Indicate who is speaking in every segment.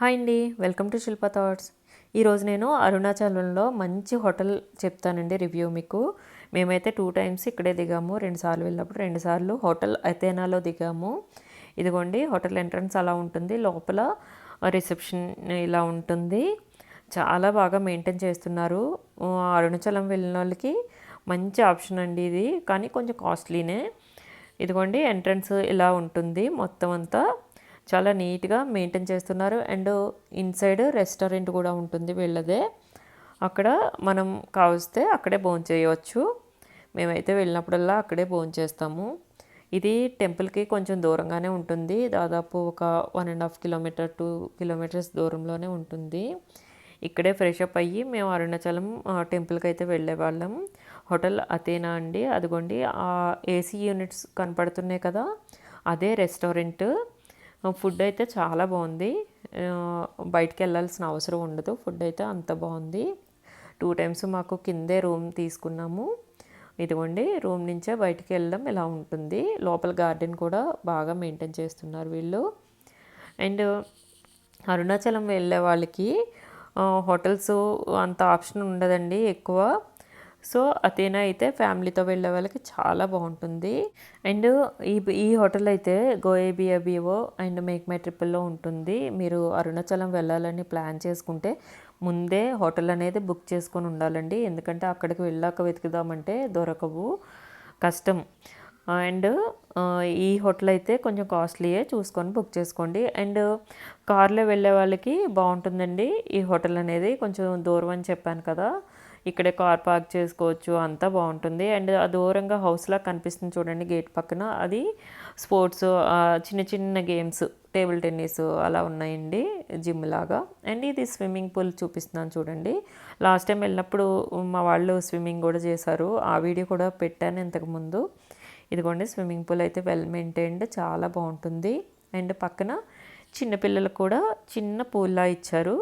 Speaker 1: Hi అండి, welcome to Shilpa thoughts. ఈరోజు నేను అరుణాచలంలో మంచి హోటల్ చెప్తానండి రివ్యూ మీకు. మేమైతే 2 టైమ్స్ ఇక్కడే దిగాము. 2 సార్లు వెళ్ళినప్పుడు 2 సార్లు హోటల్ అథేనాలో దిగాము. ఇదిగోండి హోటల్ ఎంట్రన్స్ అలా ఉంటుంది. లోపల రిసెప్షన్ ఇలా ఉంటుంది. చాలా బాగా మెయింటైన్ చేస్తున్నారు. అరుణాచలం వెళ్ళిన వాళ్ళకి మంచి ఆప్షన్ అండి ఇది, కానీ కొంచెం కాస్ట్లీనే. ఇదిగోండి ఎంట్రన్స్ ఇలా ఉంటుంది. మొత్తం అంతా చాలా నీట్గా మెయింటైన్ చేస్తున్నారు. అండ్ ఇన్సైడ్ రెస్టారెంట్ కూడా ఉంటుంది వీళ్ళదే. అక్కడ మనం కావస్తే అక్కడే భోంచేయవచ్చు. మేమైతే వెళ్ళినప్పుడల్లా అక్కడే భోంచేస్తాము. ఇది టెంపుల్కి కొంచెం దూరంగానే ఉంటుంది. దాదాపు ఒక 1.5 కిలోమీటర్ 2 కిలోమీటర్స్ దూరంలోనే ఉంటుంది. ఇక్కడే ఫ్రెష్ అప్ అయ్యి మేము అరుణాచలం టెంపుల్కి అయితే వెళ్ళేవాళ్ళం. హోటల్ అథేనా అండి. అదిగోండి ఆ ఏసీ యూనిట్స్ కనపడుతున్నాయి కదా, అదే రెస్టారెంట్. ఫుడ్ అయితే చాలా బాగుంది. బయటికి వెళ్ళాల్సిన అవసరం ఉండదు. ఫుడ్ అయితే అంత బాగుంది. 2 టైమ్స్ మాకు కిందే రూమ్ తీసుకున్నాము. ఇదిగోండి రూమ్ నుంచే బయటికి వెళ్ళడం ఇలా ఉంటుంది. లోపల గార్డెన్ కూడా బాగా మెయింటైన్ చేస్తున్నారు వీళ్ళు. అండ్ అరుణాచలం వెళ్ళే వాళ్ళకి హోటల్స్ అంత ఆప్షన్ ఉండదండి ఎక్కువ. సో అథేనా అయితే ఫ్యామిలీతో వెళ్ళే వాళ్ళకి చాలా బాగుంటుంది. అండ్ ఈ హోటల్ అయితే గోఏబియాబివో అండ్ మేక్ మై ట్రిపుల్లో ఉంటుంది. మీరు అరుణాచలం వెళ్ళాలని ప్లాన్ చేసుకుంటే ముందే హోటల్ అనేది బుక్ చేసుకొని ఉండాలండి. ఎందుకంటే అక్కడికి వెళ్ళాక వెతుకుదామంటే దొరకవు, కష్టం. అండ్ ఈ హోటల్ అయితే కొంచెం కాస్ట్లీయే, చూసుకొని బుక్ చేసుకోండి. అండ్ కార్లో వెళ్ళే వాళ్ళకి బాగుంటుందండి ఈ హోటల్ అనేది. కొంచెం దూరం అని చెప్పాను కదా, ఇక్కడే కార్ పార్క్ చేసుకోవచ్చు, అంతా బాగుంటుంది. అండ్ ఆ దూరంగా హౌస్లా కనిపిస్తుంది చూడండి గేట్ పక్కన, అది స్పోర్ట్స్ చిన్న చిన్న గేమ్స్, టేబుల్ టెన్నిస్ అలా ఉన్నాయండి, జిమ్ లాగా. అండ్ ఇది స్విమ్మింగ్ పూల్ చూపిస్తున్నాను చూడండి. లాస్ట్ టైం వెళ్ళినప్పుడు మా వాళ్ళు స్విమ్మింగ్ కూడా చేశారు, ఆ వీడియో కూడా పెట్టాను ఇంతకుముందు. ఇదిగోండి స్విమ్మింగ్ పూల్ అయితే వెల్ మెయింటైన్డ్, చాలా బాగుంటుంది. అండ్ పక్కన చిన్నపిల్లలకు కూడా చిన్న పూల్లా ఇచ్చారు,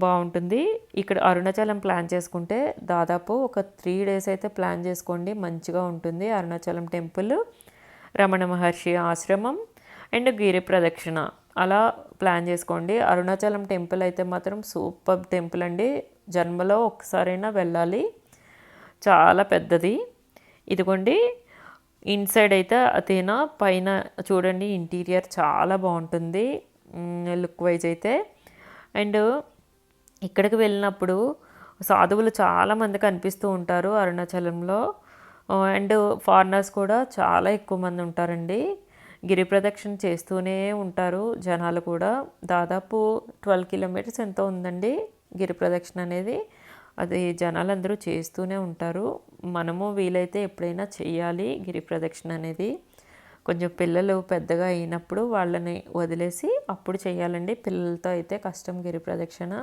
Speaker 1: బాగుంటుంది. ఇక్కడ అరుణాచలం ప్లాన్ చేసుకుంటే దాదాపు ఒక 3 డేస్ అయితే ప్లాన్ చేసుకోండి, మంచిగా ఉంటుంది. అరుణాచలం టెంపుల్, రమణ మహర్షి ఆశ్రమం అండ్ గిరి ప్రదక్షిణ అలా ప్లాన్ చేసుకోండి. అరుణాచలం టెంపుల్ అయితే మాత్రం సూపర్ టెంపుల్ అండి, జన్మలో ఒక్కసారైనా వెళ్ళాలి, చాలా పెద్దది. ఇదిగోండి ఇన్సైడ్ అయితే అథేనా, పైన చూడండి ఇంటీరియర్ చాలా బాగుంటుంది లుక్ వైజ్ అయితే. అండ్ ఇక్కడికి వెళ్ళినప్పుడు సాధువులు చాలామంది కనిపిస్తూ ఉంటారు అరుణాచలంలో. అండ్ ఫారినర్స్ కూడా చాలా ఎక్కువ మంది ఉంటారండి. గిరి ప్రదక్షిణ చేస్తూనే ఉంటారు జనాలు కూడా. దాదాపు 12 కిలోమీటర్స్ ఎంతో ఉందండి గిరి ప్రదక్షిణ అనేది. అది జనాలందరూ చేస్తూనే ఉంటారు. మనము వీలైతే ఎప్పుడైనా చెయ్యాలి గిరి ప్రదక్షిణ అనేది. కొంచెం పిల్లలు పెద్దగా అయినప్పుడు వాళ్ళని వదిలేసి అప్పుడు చేయాలండి. పిల్లలతో అయితే కష్టం గిరి ప్రదక్షిణ.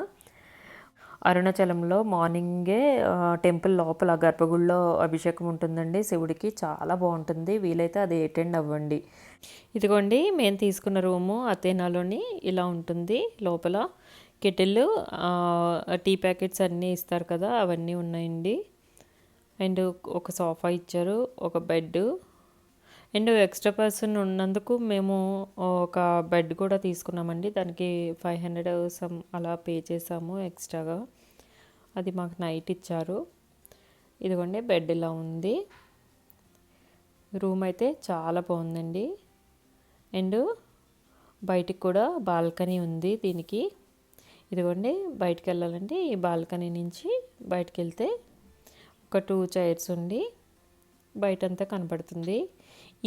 Speaker 1: అరుణాచలంలో మార్నింగే టెంపుల్ లోపల గర్భగుడిలో అభిషేకం ఉంటుందండి శివుడికి, చాలా బాగుంటుంది. వీలైతే అది అటెండ్ అవ్వండి. ఇదిగోండి మేము తీసుకున్న రూము అథేనాలోని ఇలా ఉంటుంది. లోపల కెటిల్, టీ ప్యాకెట్స్ అన్నీ ఇస్తారు కదా, అవన్నీ ఉన్నాయండి. అండ్ ఒక సోఫా ఇచ్చారు, ఒక బెడ్. అండ్ ఎక్స్ట్రా పర్సన్ ఉన్నందుకు మేము ఒక బెడ్ కూడా తీసుకున్నామండి. దానికి 500 సమ్ అలా పే చేసాము ఎక్స్ట్రాగా. అది మాకు నైట్ ఇచ్చారు. ఇదిగోండి బెడ్ ఇలా ఉంది. రూమ్ అయితే చాలా బాగుందండి. అండ్ బయటికి కూడా బాల్కనీ ఉంది దీనికి. ఇదిగోండి బయటికి వెళ్ళాలంటే ఈ బాల్కనీ నుంచి బయటికి వెళ్తే ఒక 2 చైర్స్ ఉండి బయటంతా కనపడుతుంది.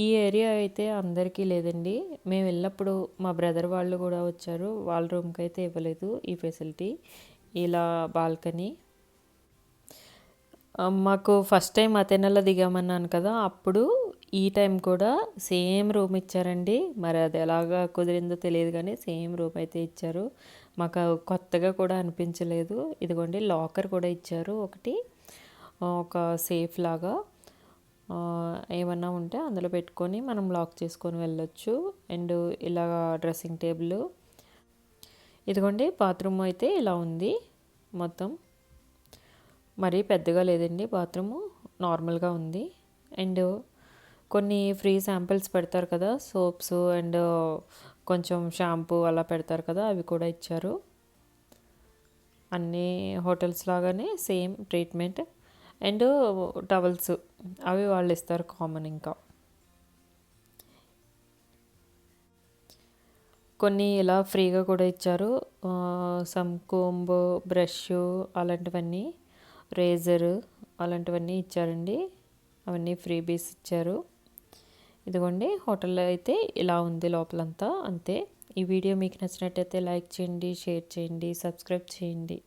Speaker 1: ఈ ఏరియా అయితే అందరికీ లేదండి. మేము వెళ్ళినప్పుడు మా బ్రదర్ వాళ్ళు కూడా వచ్చారు, వాళ్ళ రూమ్కి అయితే ఇవ్వలేదు ఈ ఫెసిలిటీ, ఇలా బాల్కనీ. మాకు ఫస్ట్ టైం అథేనాలో దిగామన్నాను కదా, అప్పుడు ఈ టైం కూడా సేమ్ రూమ్ ఇచ్చారండి. మరి అది ఎలాగా కుదిరిందో తెలియదు కానీ సేమ్ రూమ్ అయితే ఇచ్చారు. మాకు కొత్తగా కూడా అనిపించలేదు. ఇదిగోండి లాకర్ కూడా ఇచ్చారు ఒకటి, ఒక సేఫ్ లాగా. ఏమన్నా ఉంటే అందులో పెట్టుకొని మనం లాక్ చేసుకొని వెళ్ళొచ్చు. అండ్ ఇలా డ్రెస్సింగ్ టేబుల్. ఇదిగోండి బాత్రూమ్ అయితే ఇలా ఉంది మొత్తం. మరీ పెద్దగా లేదండి బాత్రూము, నార్మల్గా ఉంది. అండ్ కొన్ని ఫ్రీ శాంపిల్స్ పెడతారు కదా, సోప్స్ అండ్ కొంచెం షాంపూ అలా పెడతారు కదా, అవి కూడా ఇచ్చారు. అన్ని హోటల్స్ లాగానే సేమ్ ట్రీట్మెంట్. అండ్ టవల్స్ అవి వాళ్ళు ఇస్తారు కామన్. ఇంకా కొన్ని ఇలా ఫ్రీగా కూడా ఇచ్చారు. సమ్ కోంబ్, బ్రష్ అలాంటివన్నీ, రేజర్ అలాంటివన్నీ ఇచ్చారండి. అవన్నీ ఫ్రీబీస్ ఇచ్చారు. ఇదిగోండి హోటల్లో అయితే ఇలా ఉంది లోపలంతా. అంతే. ఈ వీడియో మీకు నచ్చినట్టయితే లైక్ చేయండి, షేర్ చేయండి, సబ్స్క్రైబ్ చేయండి.